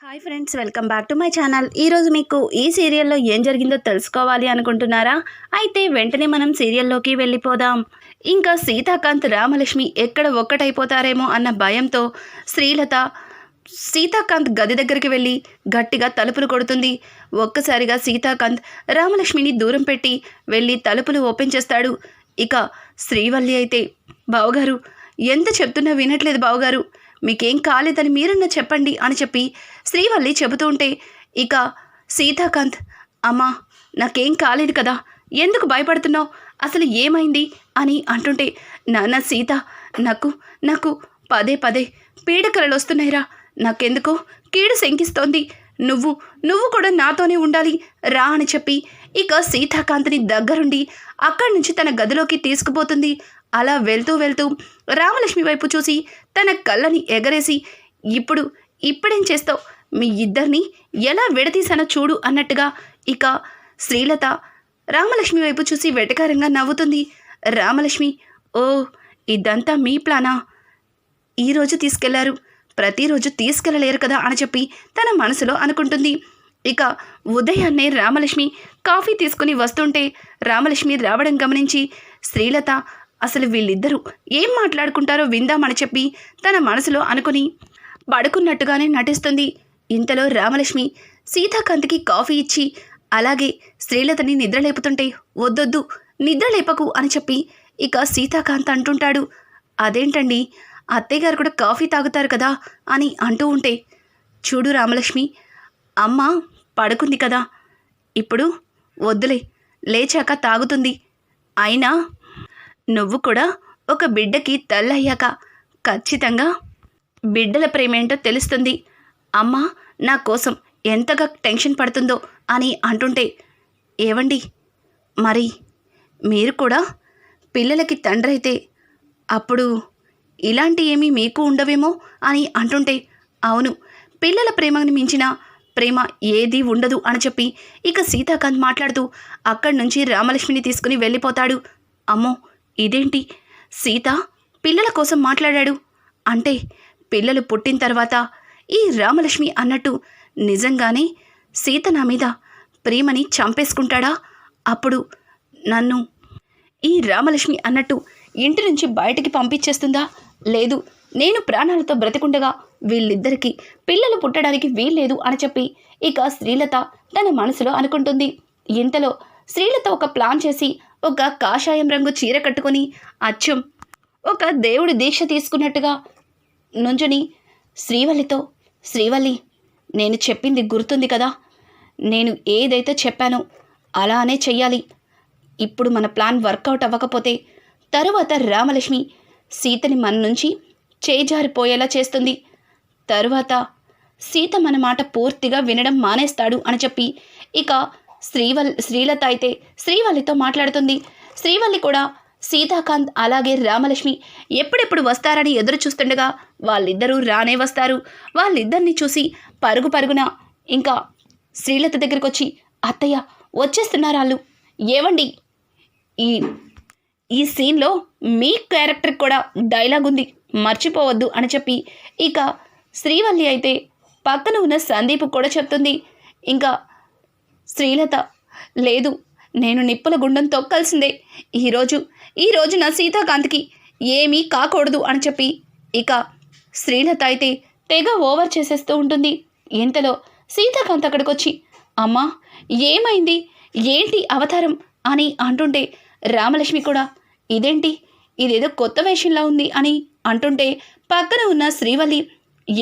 Hi friends, welcome back to my channel. ఈరోజు మీకు ఈ సీరియల్లో ఏం జరిగిందో తెలుసుకోవాలి అనుకుంటున్నారా? అయితే వెంటనే మనం సీరియల్లోకి వెళ్ళిపోదాం. ఇంకా సీతాకాంత్ రామలక్ష్మి ఎక్కడ ఒక్కటైపోతారేమో అన్న భయంతో శ్రీలత సీతాకాంత్ గది దగ్గరికి వెళ్ళి గట్టిగా తలుపులు కొడుతుంది. ఒక్కసారిగా సీతాకాంత్ రామలక్ష్మిని దూరం పెట్టి వెళ్ళి తలుపులు ఓపెన్ చేస్తాడు. ఇక శ్రీవల్లి అయితే, బావగారు ఎంత చెప్తున్నా వినట్లేదు బావగారు, మీకేం కాలేదని మీరన్నా చెప్పండి అని చెప్పి శ్రీవల్లి చెబుతూ ఉంటే, ఇక సీతాకాంత్, అమ్మా నాకేం కాలేదు కదా, ఎందుకు భయపడుతున్నావు, అసలు ఏమైంది అని అంటుంటే, నాన్న సీత, నాకు నాకు పదే పదే పీడకలలు వస్తున్నాయిరా, నాకెందుకో కీడు శంకిస్తోంది, నువ్వు కూడా నాతోనే ఉండాలి రా అని చెప్పి ఇక సీతాకాంత్ని దగ్గరుండి అక్కడి నుంచి తన గదిలోకి తీసుకుపోతుంది. అలా వెళ్తూ వెళ్తూ రామలక్ష్మి వైపు చూసి తన కళ్ళని ఎగరేసి, ఇప్పుడేం చేస్తావు, మీ ఇద్దరిని ఎలా విడదీశానో చూడు అన్నట్టుగా ఇక శ్రీలత రామలక్ష్మి వైపు చూసి వెటకారంగా నవ్వుతుంది. రామలక్ష్మి, ఓ ఇదంతా మీ ప్లానా, ఈరోజు తీసుకెళ్లారు, ప్రతిరోజు తీసుకెళ్ళలేరు కదా అని చెప్పి తన మనసులో అనుకుంటుంది. ఇక ఉదయాన్నే రామలక్ష్మి కాఫీ తీసుకుని వస్తుంటే రామలక్ష్మి రావడం గమనించి శ్రీలత అసలు వీళ్ళిద్దరూ ఏం మాట్లాడుకుంటారో విందామని చెప్పి తన మనసులో అనుకుని పడుకున్నట్టుగానే నటిస్తుంది. ఇంతలో రామలక్ష్మి సీతాకాంత్కి కాఫీ ఇచ్చి అలాగే శ్రీలతని నిద్రలేపుతుంటే, వద్దొద్దు నిద్రలేపకు అని చెప్పి ఇక సీతాకాంత్ అంటుంటాడు. అదేంటండి, అత్తయ్య గారు కూడా కాఫీ తాగుతారు కదా అని అంటూ ఉంటే, చూడు రామలక్ష్మి, అమ్మ పడుకుంది కదా, ఇప్పుడు వద్దులే, లేచాక తాగుతుంది, అయినా నువ్వు కూడా ఒక బిడ్డకి తల్లయ్యాక ఖచ్చితంగా బిడ్డల ప్రేమేంటో తెలుస్తుంది, అమ్మ నా కోసం ఎంతగా టెన్షన్ పడుతుందో అని అంటుంటే, ఏవండి మరి మీరు కూడా పిల్లలకి తండ్రి అయితే అప్పుడు ఇలాంటి ఏమీ మీకు ఉండవేమో అని అంటుంటే, అవును, పిల్లల ప్రేమని మించిన ప్రేమ ఏదీ ఉండదు అని చెప్పి ఇక సీతాకాంత్ మాట్లాడుతూ అక్కడి నుంచి రామలక్ష్మిని తీసుకుని వెళ్ళిపోతాడు. అమ్మో ఇదేంటి, సీత పిల్లల కోసం మాట్లాడాడు అంటే పిల్లలు పుట్టిన తర్వాత ఈ రామలక్ష్మి అన్నట్టు నిజంగానే సీత నా మీద ప్రేమని చంపేసుకుంటాడా, అప్పుడు నన్ను ఈ రామలక్ష్మి అన్నట్టు ఇంటి నుంచి బయటికి పంపించేస్తుందా, లేదు నేను ప్రాణాలతో బ్రతికుండగా వీళ్ళిద్దరికీ పిల్లలు పుట్టడానికి వీల్లేదు అని చెప్పి ఇక శ్రీలత తన మనసులో అనుకుంటుంది. ఇంతలో శ్రీలత ఒక ప్లాన్ చేసి ఒక కాషాయం రంగు చీర కట్టుకొని అచ్చం ఒక దేవుడి దీక్ష తీసుకున్నట్టుగా నుంచుని శ్రీవల్లితో, శ్రీవల్లి నేను చెప్పింది గుర్తుంది కదా, నేను ఏదైతే చెప్పానో అలానే చెయ్యాలి, ఇప్పుడు మన ప్లాన్ వర్కౌట్ అవ్వకపోతే తరువాత రామలక్ష్మి సీతని మన నుంచి చేజారిపోయేలా చేస్తుంది, తరువాత సీత మన మాట పూర్తిగా వినడం మానేస్తాడు అని చెప్పి ఇక శ్రీలత అయితే శ్రీవల్లితో మాట్లాడుతుంది. శ్రీవల్లి కూడా సీతాకాంత్ అలాగే రామలక్ష్మి ఎప్పుడెప్పుడు వస్తారని ఎదురు చూస్తుండగా వాళ్ళిద్దరూ రానే వస్తారు. వాళ్ళిద్దరిని చూసి పరుగున ఇంకా శ్రీలత దగ్గరికి వచ్చి, అత్తయ్య వచ్చేస్తున్నారు వాళ్ళు, ఏవండి ఈ సీన్లో మీ క్యారెక్టర్ కూడా డైలాగ్ ఉంది, మర్చిపోవద్దు అని చెప్పి ఇక శ్రీవల్లి అయితే పక్కన ఉన్న సందీప్ కూడా చెప్తుంది. ఇంకా శ్రీలత, లేదు నేను నిప్పుల గుండం తొక్కాల్సిందే, ఈరోజు నా సీతాకాంత్కి ఏమీ కాకూడదు అని చెప్పి ఇక శ్రీలత అయితే తెగ ఓవర్ చేసేస్తూ ఉంటుంది. ఇంతలో సీతాకాంత్ అక్కడికి వచ్చి, అమ్మా ఏమైంది, ఏంటి అవతారం అని అంటుంటే రామలక్ష్మి కూడా, ఇదేంటి ఇదేదో కొత్త వేషంలా ఉంది అని అంటుంటే పక్కన ఉన్న శ్రీవల్లి,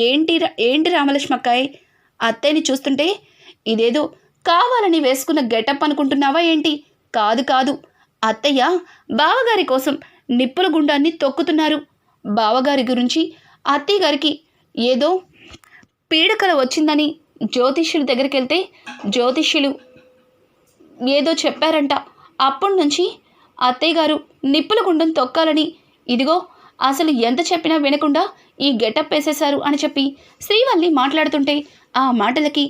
ఏంటి రామలక్ష్మి అక్కాయ్, అత్తయ్యని చూస్తుంటే ఇదేదో కావాలని వేసుకున్న గెటప్ అనుకుంటున్నావా ఏంటి, కాదు అత్తయ్య బావగారి కోసం నిప్పుల గుండాన్ని తొక్కుతున్నారు, బావగారి గురించి అత్తయ్య గారికి ఏదో పీడకల వచ్చిందని జ్యోతిష్యుల దగ్గరికి వెళ్తే జ్యోతిష్యులు ఏదో చెప్పారంట, అప్పటి నుంచి అత్తయ్య గారు నిప్పుల గుండం తొక్కాలని, ఇదిగో అసలు ఎంత చెప్పినా వినకుండా ఈ గెటప్ వేసేశారు అని చెప్పి శ్రీవల్లి మాట్లాడుతుంటే ఆ మాటలకి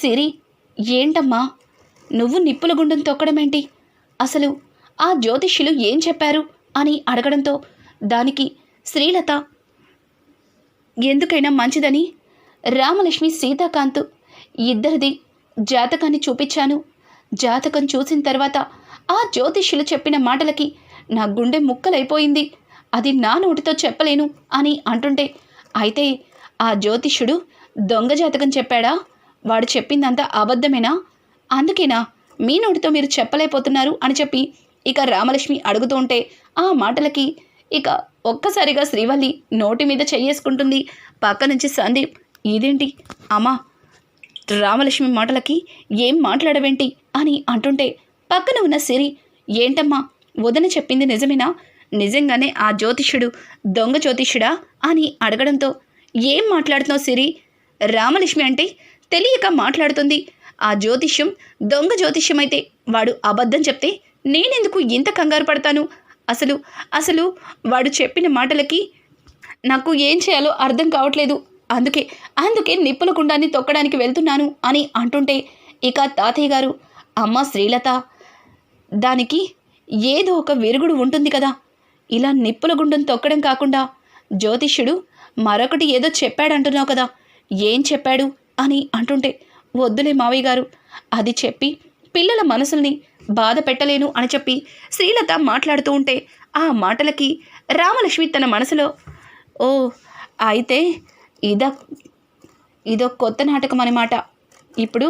సిరి, ఏంటమ్మా నువ్వు నిప్పుల గుండం తొక్కడం ఏంటి, అసలు ఆ జ్యోతిష్యులు ఏం చెప్పారు అని అడగడంతో దానికి శ్రీలత, ఎందుకైనా మంచిదని రామలక్ష్మి సీతాకాంత్ ఇద్దరిది జాతకాన్ని చూపించాను. జాతకం చూసిన తర్వాత ఆ జ్యోతిష్యులు చెప్పిన మాటలకి నా గుండె ముక్కలైపోయింది. అది నా నోటితో చెప్పలేను అని అంటుంటే, అయితే ఆ జ్యోతిష్యుడు దొంగ జాతకం చెప్పాడా? వాడు చెప్పిందంతా అబద్ధమేనా? అందుకేనా మీ నోటితో మీరు చెప్పలేకపోతున్నారు అని చెప్పి ఇక రామలక్ష్మి అడుగుతూ ఉంటే, ఆ మాటలకి ఇక ఒక్కసారిగా శ్రీవల్లి నోటి మీద చెయ్యేసుకుంటుంది. పక్క నుంచి సందీప్, ఇదేంటి అమ్మా, రామలక్ష్మి మాటలకి ఏం మాట్లాడవేంటి అని అంటుంటే, పక్కన ఉన్న సిరి, ఏంటమ్మా వదిన చెప్పింది నిజమేనా? నిజంగానే ఆ జ్యోతిష్యుడు దొంగ జ్యోతిష్యుడా అని అడగడంతో, ఏం మాట్లాడుతున్నావు సిరి? రామలక్ష్మి అంటే తెలియక మాట్లాడుతుంది. ఆ జ్యోతిష్యం దొంగ జ్యోతిష్యం అయితే వాడు అబద్ధం చెప్తే నేనెందుకు ఇంత కంగారు పడతాను? అసలు వాడు చెప్పిన మాటలకి నాకు ఏం చేయాలో అర్థం కావట్లేదు. అందుకే నిప్పుల కుండాన్ని తొక్కడానికి వెళ్తున్నాను అని అంటుంటే, ఇక తాతయ్య గారు, అమ్మ శ్రీలత, దానికి ఏదో ఒక విరుగుడు ఉంటుంది కదా. ఇలా నిప్పుల గుండం తొక్కడం కాకుండా జ్యోతిష్యుడు మరొకటి ఏదో చెప్పాడంటున్నావు కదా, ఏం చెప్పాడు అని అంటుంటే, వద్దులే మావయ్య గారు, అది చెప్పి పిల్లల మనసుల్ని బాధ పెట్టలేను అని చెప్పి శ్రీలత మాట్లాడుతూ ఉంటే, ఆ మాటలకి రామలక్ష్మి తన మనసులో, ఓ అయితే ఇదో కొత్త నాటకం అన్నమాట. ఇప్పుడు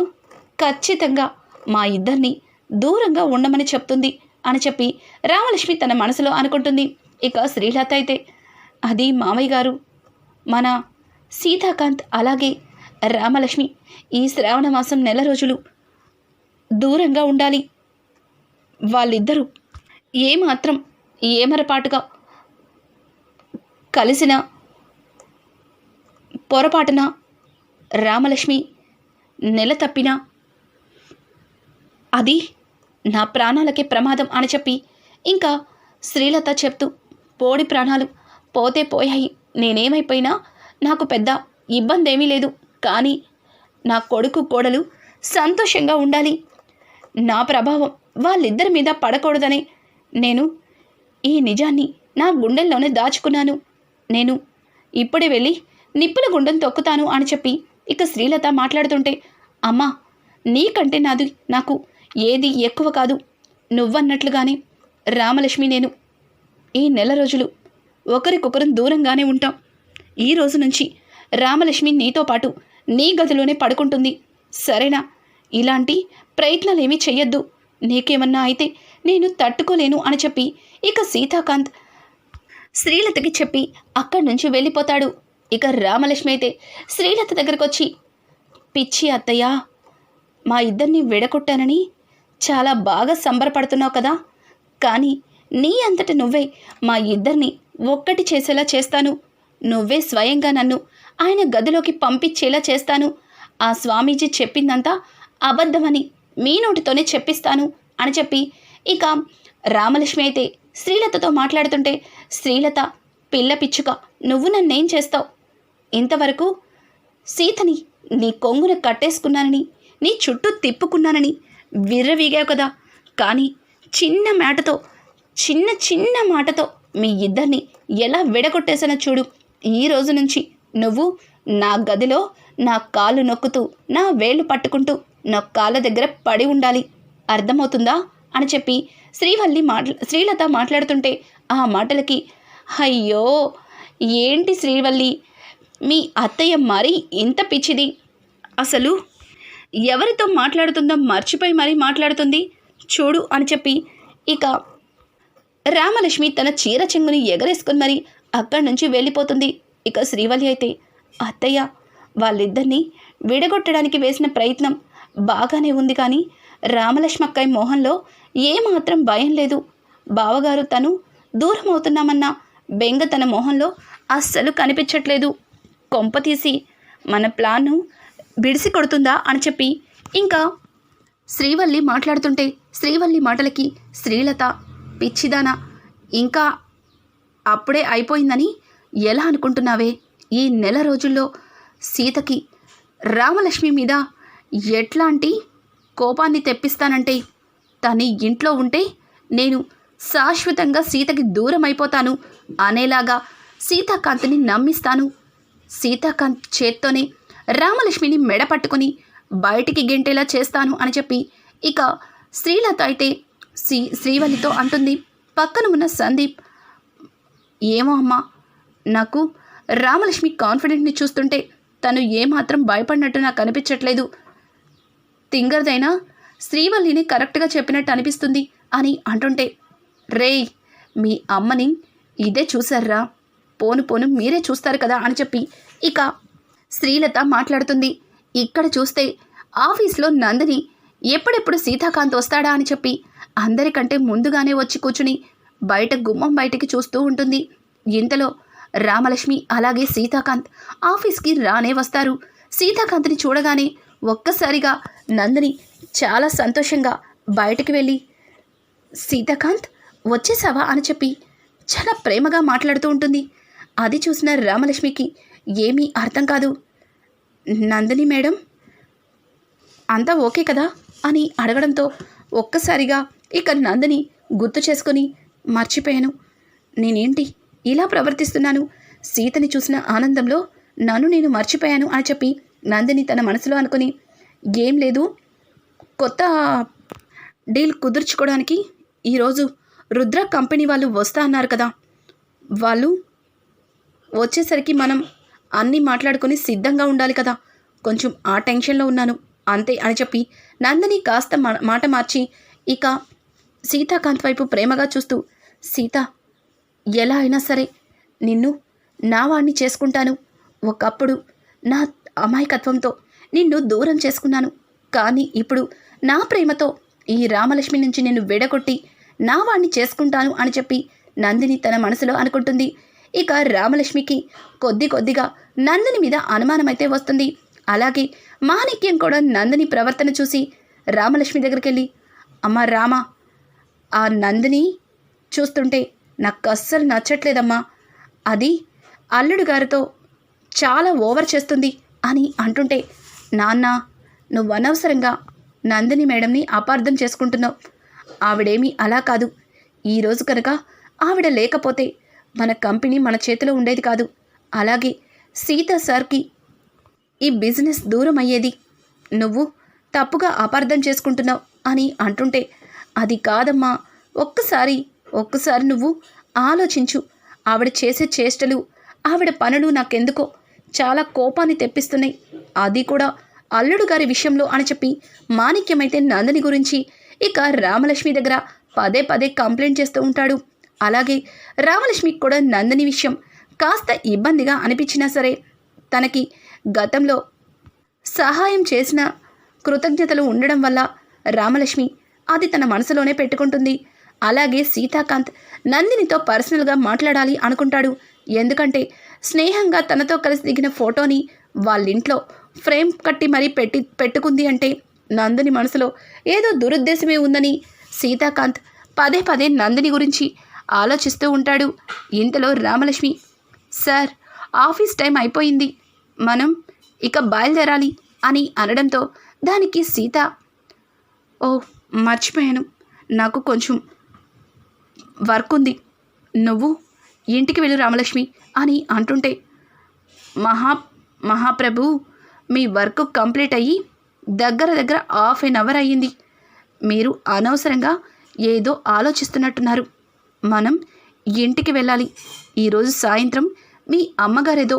ఖచ్చితంగా మా ఇద్దరిని దూరంగా ఉండమని చెప్తుంది అని చెప్పి రామలక్ష్మి తన మనసులో అనుకుంటుంది. ఇక శ్రీలత అయితే, అది మామయ్య గారు, మన సీతాకాంత్ అలాగే రామలక్ష్మి ఈ శ్రావణ మాసం నెల రోజులు దూరంగా ఉండాలి. వాళ్ళిద్దరూ ఏమాత్రం ఏమరపాటుగా కలిసిన పొరపాటున రామలక్ష్మి నెల తప్పినా అది నా ప్రాణాలకే ప్రమాదం అని చెప్పి ఇంకా శ్రీలత చెప్తూ, పోడి ప్రాణాలు పోతే పోయాయి, నేనేమైపోయినా నాకు పెద్ద ఇబ్బంది ఏమీ లేదు, కానీ నా కొడుకు కోడలు సంతోషంగా ఉండాలి. నా ప్రభావం వాళ్ళిద్దరి మీద పడకూడదనే నేను ఈ నిజాన్ని నా గుండెల్లోనే దాచుకున్నాను. నేను ఇప్పుడే వెళ్ళి నిప్పుల గుండం తొక్కుతాను అని చెప్పి ఇక శ్రీలత మాట్లాడుతుంటే, అమ్మా, నీకంటే నాకు ఏది ఎక్కువ కాదు. నువ్వన్నట్లుగానే రామలక్ష్మి నేను ఈ నెల రోజులు ఒకరికొకరు దూరంగానే ఉంటాం. ఈ రోజు నుంచి రామలక్ష్మి నీతో పాటు నీ గదిలోనే పడుకుంటుంది, సరేనా? ఇలాంటి ప్రయత్నాలేమీ చెయ్యొద్దు. నీకేమన్నా అయితే నేను తట్టుకోలేను అని చెప్పి ఇక సీతాకాంత్ శ్రీలతకి చెప్పి అక్కడి నుంచి వెళ్ళిపోతాడు. ఇక రామలక్ష్మి అయితే శ్రీలత దగ్గరకు వచ్చి, పిచ్చి అత్తయ్య, మా ఇద్దరిని విడగొట్టానని చాలా బాగా సంబరపడుతున్నావు కదా, కానీ నీ అంతట నువ్వే మా ఇద్దరిని ఒక్కటి చేసేలా చేస్తాను. నువ్వే స్వయంగా నన్ను ఆయన గదిలోకి పంపించేలా చేస్తాను. ఆ స్వామీజీ చెప్పిందంతా అబద్ధమని మీ నోటితోనే చెప్పిస్తాను అని చెప్పి ఇక రామలక్ష్మి అయితే శ్రీలతతో మాట్లాడుతుంటే, శ్రీలత, పిల్ల పిచ్చుక, నువ్వు నన్నేం చేస్తావు? ఇంతవరకు సీతని నీ కొంగున కట్టేసుకున్నానని, నీ చుట్టూ తిప్పుకున్నానని విర్రవీగావు కదా, కానీ చిన్న మాటతో మీ ఇద్దరిని ఎలా విడగొట్టేసానో చూడు. ఈ రోజు నుంచి నువ్వు నా గదిలో నా కాళ్ళు నొక్కుతూ, నా వేళ్ళు పట్టుకుంటూ నా కాళ్ళ దగ్గర పడి ఉండాలి, అర్థమవుతుందా అని చెప్పి శ్రీలత మాట్లాడుతుంటే, ఆ మాటలకి, అయ్యో ఏంటి శ్రీవల్లి, మీ అత్తయ్య మరీ ఇంత పిచ్చిది, అసలు ఎవరితో మాట్లాడుతుందో మర్చిపోయి మరీ మాట్లాడుతుంది చూడు అని చెప్పి ఇక రామలక్ష్మి తన చీర చెంగుని ఎగరేసుకుని మరి అక్కడి నుంచి వెళ్ళిపోతుంది. ఇక శ్రీవల్లి అయితే, అత్తయ్య, వాళ్ళిద్దరినీ విడగొట్టడానికి వేసిన ప్రయత్నం బాగానే ఉంది, కానీ రామలక్ష్మి అక్కయ్య మోహన్లో ఏమాత్రం భయం లేదు. బావగారు తను దూరం అవుతున్నామన్న బెంగ తన మోహంలో అస్సలు కనిపించట్లేదు. కొంపతీసి మన ప్లాన్ను బిడిసి కొడుతుందా అని చెప్పి ఇంకా శ్రీవల్లి మాట్లాడుతుంటే, శ్రీవల్లి మాటలకి శ్రీలత, పిచ్చిదానా, ఇంకా అప్పుడే అయిపోయిందని ఎలా అనుకుంటున్నావే? ఈ నెల రోజుల్లో సీతకి రామలక్ష్మి మీద ఎట్లాంటి కోపాన్ని తెప్పిస్తానంటే, తని ఇంట్లో ఉంటే నేను శాశ్వతంగా సీతకి దూరం అయిపోతాను అనేలాగా సీతాకాంత్ని నమ్మిస్తాను. సీతాకాంత్ చేత్తోనే రామలక్ష్మిని మెడ పట్టుకుని బయటికి గెంటేలా చేస్తాను అని చెప్పి ఇక శ్రీలత అయితే శ్రీవల్లితో అంటుంది. పక్కన ఉన్న సందీప్, ఏమో అమ్మా, నాకు రామలక్ష్మి కాన్ఫిడెంట్ని చూస్తుంటే తను ఏమాత్రం భయపడినట్టు నాకు అనిపించట్లేదు. తింగర్దైనా శ్రీవల్లిని కరెక్ట్గా చెప్పినట్టు అనిపిస్తుంది అని అంటుంటే, రేయ్ మీ అమ్మని ఇదే చూసారా, పోను పోను మీరే చూస్తారు కదా అని చెప్పి ఇక శ్రీలత మాట్లాడుతుంది. ఇక్కడ చూస్తే ఆఫీస్లో నందిని ఎప్పుడెప్పుడు సీతాకాంత్ వస్తాడా అని చెప్పి అందరికంటే ముందుగానే వచ్చి కూర్చుని బయట గుమ్మం బయటికి చూస్తూ ఉంటుంది. ఇంతలో రామలక్ష్మి అలాగే సీతాకాంత్ ఆఫీస్కి రానే వస్తారు. సీతాకాంత్ని చూడగానే ఒక్కసారిగా నందిని చాలా సంతోషంగా బయటికి వెళ్ళి, సీతాకాంత్ వచ్చేసావా అని చెప్పి చాలా ప్రేమగా మాట్లాడుతూ ఉంటుంది. అది చూసిన రామలక్ష్మికి ఏమీ అర్థం కాదు. నందిని మేడం అంతా ఓకే కదా అని అడగడంతో ఒక్కసారిగా ఇక నందిని గుర్తు చేసుకొని, మర్చిపోయాను, నేనేంటి ఇలా ప్రవర్తిస్తున్నాను, సీతని చూసిన ఆనందంలో నన్ను నేను మర్చిపోయాను అని చెప్పి నందిని తన మనసులో అనుకుని, ఏం లేదు, కొత్త డీల్ కుదుర్చుకోవడానికి ఈరోజు రుద్ర కంపెనీ వాళ్ళు వస్తా అన్నారు కదా, వాళ్ళు వచ్చేసరికి మనం అన్నీ మాట్లాడుకొని సిద్ధంగా ఉండాలి కదా, కొంచెం ఆ టెన్షన్లో ఉన్నాను అంతే అని చెప్పి నందిని కాస్త మాట మార్చి ఇక సీతాకాంత్ వైపు ప్రేమగా చూస్తూ, సీత ఎలా అయినా సరే నిన్ను నా వాణ్ణి చేసుకుంటాను. ఒకప్పుడు నా అమాయకత్వంతో నిన్ను దూరం చేసుకున్నాను, కానీ ఇప్పుడు నా ప్రేమతో ఈ రామలక్ష్మి నుంచి నిన్ను విడగొట్టి నా వాణ్ణి చేసుకుంటాను అని చెప్పి నందిని తన మనసులో అనుకుంటుంది. ఇక రామలక్ష్మికి కొద్దిగా నందిని మీద అనుమానమైతే వస్తుంది. అలాగే మాణిక్యం కూడా నందిని ప్రవర్తన చూసి రామలక్ష్మి దగ్గరికి వెళ్ళి, అమ్మ రామ, ఆ నందిని చూస్తుంటే నాకు అస్సలు నచ్చట్లేదమ్మా, అది అల్లుడు గారితో చాలా ఓవర్ చేస్తుంది అని అంటుంటే, నాన్న నువ్వు అనవసరంగా నందిని మేడంని అపార్థం చేసుకుంటున్నావు, ఆవిడేమీ అలా కాదు, ఈరోజు కనుక ఆవిడ లేకపోతే మన కంపెనీ మన చేతిలో ఉండేది కాదు, అలాగే సీత సార్కి ఈ బిజినెస్ దూరం అయ్యేది, నువ్వు తప్పుగా అపార్థం చేసుకుంటున్నావు అని అంటుంటే, అది కాదమ్మా, ఒక్కసారి నువ్వు ఆలోచించు, ఆవిడ చేసే చేష్టలు ఆవిడ పనులు నాకెందుకో చాలా కోపాన్ని తెప్పిస్తున్నాయి, అది కూడా అల్లుడు గారి విషయంలో అని చెప్పి మాణిక్యమైతే నందిని గురించి ఇక రామలక్ష్మి దగ్గర పదే కంప్లైంట్ చేస్తూ ఉంటాడు. అలాగే రామలక్ష్మికి కూడా నందిని విషయం కాస్త ఇబ్బందిగా అనిపించినా సరే తనకి గతంలో సహాయం చేసిన కృతజ్ఞతలు ఉండడం వల్ల రామలక్ష్మి అది తన మనసులోనే పెట్టుకుంటుంది. అలాగే సీతాకాంత్ నందినితో పర్సనల్గా మాట్లాడాలి అనుకుంటాడు. ఎందుకంటే స్నేహంగా తనతో కలిసి దిగిన ఫోటోని వాళ్ళింట్లో ఫ్రేమ్ కట్టి మరీ పెట్టుకుంది అంటే నందిని మనసులో ఏదో దురుద్దేశమే ఉందని సీతాకాంత్ పదే నందిని గురించి ఆలోచిస్తూ ఉంటాడు. ఇంతలో రామలక్ష్మి, సార్ ఆఫీస్ టైం అయిపోయింది, మనం ఇక బయలుదేరాలి అని అనడంతో దానికి సీత, ఓ మర్చిపోయాను, నాకు కొంచెం వర్క్ ఉంది, నువ్వు ఇంటికి వెళ్ళు రామలక్ష్మి అని అంటుంటే, మహాప్రభు మీ వర్క్ కంప్లీట్ అయ్యి దగ్గర ½ an hour అయ్యింది, మీరు అనవసరంగా ఏదో ఆలోచిస్తున్నట్టున్నారు, మనం ఇంటికి వెళ్ళాలి, ఈరోజు సాయంత్రం మీ అమ్మగారేదో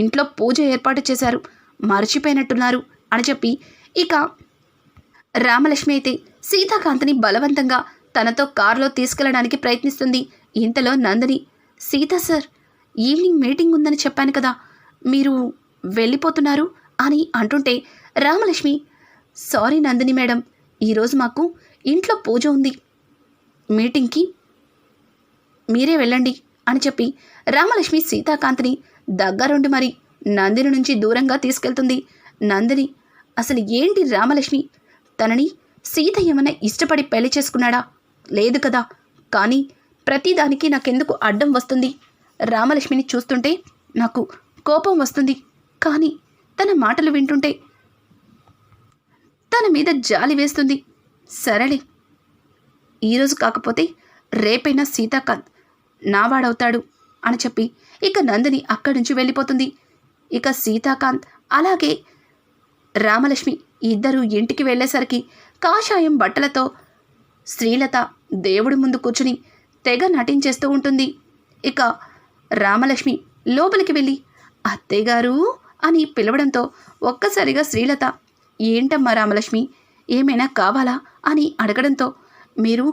ఇంట్లో పూజ ఏర్పాటు చేశారు, మర్చిపోయినట్టున్నారు అని చెప్పి ఇక రామలక్ష్మి అయితే సీతాకాంత్ని బలవంతంగా తనతో కారులో తీసుకెళ్లడానికి ప్రయత్నిస్తుంది. ఇంతలో Nandini, Sita sir evening meeting ఉందని చెప్పాను కదా, మీరు వెళ్ళిపోతున్నారు అని అంటుంటే రామలక్ష్మి, సారీ నందిని మేడం, ఈరోజు మాకు ఇంట్లో పూజ ఉంది, మీటింగ్కి మీరే వెళ్ళండి అని చెప్పి రామలక్ష్మి సీతాకాంత్ని దగ్గరుండి మరి నందిని నుంచి దూరంగా తీసుకెళ్తుంది. నందిని, అసలు ఏంటి రామలక్ష్మి, తనని సీత ఏమన్నా ఇష్టపడి పెళ్లి చేసుకున్నాడా? లేదు కదా, కానీ ప్రతిదానికి నాకెందుకు అడ్డం వస్తుంది? రామలక్ష్మిని చూస్తుంటే నాకు కోపం వస్తుంది, కానీ తన మాటలు వింటుంటే తన మీద జాలి వేస్తుంది. సరేలే, ఈరోజు కాకపోతే రేపైనా సీతాకాంత్ నావాడవుతాడు అని చెప్పి ఇక నందిని అక్కడి నుంచి వెళ్ళిపోతుంది. ఇక సీతాకాంత్ అలాగే రామలక్ష్మి ఇద్దరు ఇంటికి వెళ్ళేసరికి కాషాయం బట్టలతో శ్రీలత దేవుడి ముందు కూర్చుని తెగ నటించేస్తూ ఉంటుంది. ఇక రామలక్ష్మి లోపలికి వెళ్ళి అత్తయ్యగారు అని పిలవడంతో ఒక్కసారిగా శ్రీలత ఏంటమ్మా రామలక్ష్మి ఏమైనా కావాలా అని అడగడంతో మీరు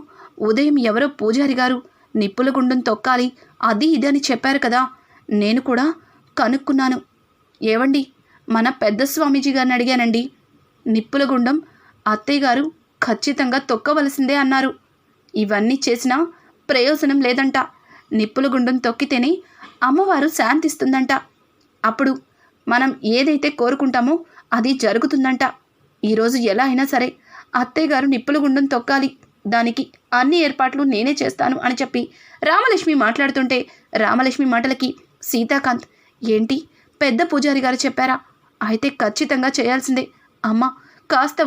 ఉదయం ఎవరో పూజారి గారు నిప్పుల గుండం తొక్కాలి అది ఇది అని చెప్పారు కదా, నేను కూడా కనుక్కున్నాను. ఏవండి మన పెద్ద స్వామీజీ గారిని అడిగానండి, నిప్పుల గుండం అత్తయ్య గారు ఖచ్చితంగా తొక్కవలసిందే అన్నారు. ఇవన్నీ చేసినా ప్రయోజనం లేదంట. నిప్పుల గుండం తొక్కితేనే అమ్మవారు శాంతిస్తుందంట. అప్పుడు మనం ఏదైతే కోరుకుంటామో అది జరుగుతుందంట. ఈరోజు ఎలా అయినా సరే అత్తయ్య గారు నిప్పుల గుండం తొక్కాలి, దానికి అన్ని ఏర్పాట్లు నేనే చేస్తాను అని చెప్పి రామలక్ష్మి మాట్లాడుతుంటే రామలక్ష్మి మాటలకి సీతాకాంత్ ఏంటి పెద్ద పూజారి గారు చెప్పారా, అయితే ఖచ్చితంగా చేయాల్సిందే. అమ్మ కాస్త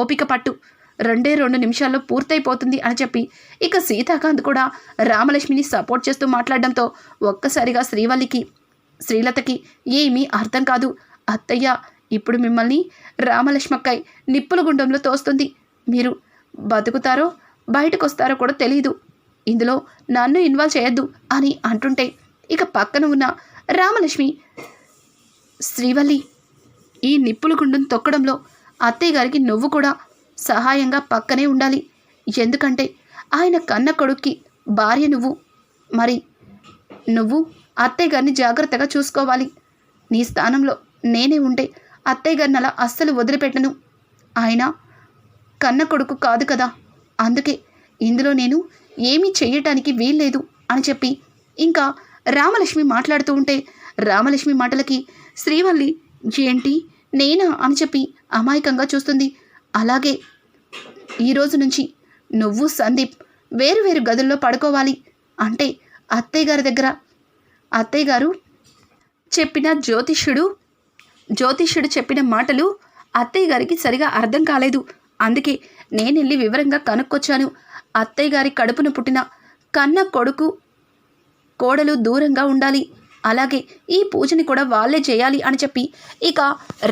ఓపిక పట్టు, 2 నిమిషాల్లో పూర్తయిపోతుంది అని చెప్పి ఇక సీతాకాంత్ కూడా రామలక్ష్మిని సపోర్ట్ చేస్తూ మాట్లాడడంతో ఒక్కసారిగా శ్రీలతకి ఏమీ అర్థం కాదు. అత్తయ్య ఇప్పుడు మిమ్మల్ని రామలక్ష్మక్కై నిప్పుల గుండంలో తోస్తుంది, మీరు బతుకుతారో బయటకు వస్తారో కూడా తెలియదు, ఇందులో నన్ను ఇన్వాల్వ్ చేయొద్దు అని అంటుంటే ఇక పక్కన ఉన్న రామలక్ష్మి శ్రీవల్లి ఈ నిప్పుల గుండం తొక్కడంలో అత్తయ్య గారికి నువ్వు కూడా సహాయంగా పక్కనే ఉండాలి, ఎందుకంటే ఆయన కన్న కొడుక్కి భార్య నువ్వు, మరి నువ్వు అత్తయ్య గారిని జాగ్రత్తగా చూసుకోవాలి. నీ స్థానంలో నేనే ఉంటే అత్తయ్య గారిని అలా అస్సలు వదిలిపెట్టను, ఆయన కన్న కొడుకు కాదు కదా, అందుకే ఇందులో నేను ఏమీ చెయ్యటానికి వీల్లేదు అని చెప్పి ఇంకా రామలక్ష్మి మాట్లాడుతూ ఉంటే రామలక్ష్మి మాటలకి శ్రీవల్లి ఏంటి నేనా అని చెప్పి అమాయకంగా చూస్తుంది. అలాగే ఈరోజు నుంచి నువ్వు సందీప్ వేరు గదుల్లో పడుకోవాలి, అంటే అత్తయ్య గారి దగ్గర అత్తయ్య గారు చెప్పిన జ్యోతిష్యుడు చెప్పిన మాటలు అత్తయ్య గారికి సరిగా అర్థం కాలేదు, అందుకే నేను వెళ్ళి వివరంగా కనుక్కొచ్చాను. అత్తయ్య గారి కడుపున పుట్టిన కన్న కొడుకు కోడలు దూరంగా ఉండాలి, అలాగే ఈ పూజని కూడా వాళ్ళే చేయాలి అని చెప్పి ఇక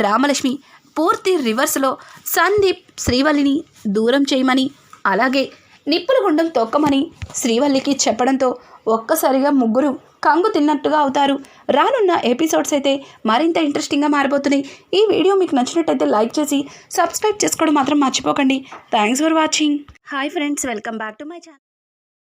రామలక్ష్మి పూర్తి రివర్స్లో సందీప్ శ్రీవల్లిని దూరం చేయమని అలాగే నిప్పుల గుండం తొక్కమని శ్రీవల్లికి చెప్పడంతో ఒక్కసారిగా ముగ్గురు కంగు తిన్నట్టుగా అవుతారు. రానున్న ఎపిసోడ్స్ అయితే మరింత ఇంట్రెస్టింగ్గా మారిపోతున్నాయి. ఈ వీడియో మీకు నచ్చినట్టయితే లైక్ చేసి సబ్స్క్రైబ్ చేసుకోవడం మాత్రం మర్చిపోకండి. Thanks for watching. Hi friends, welcome back to my channel.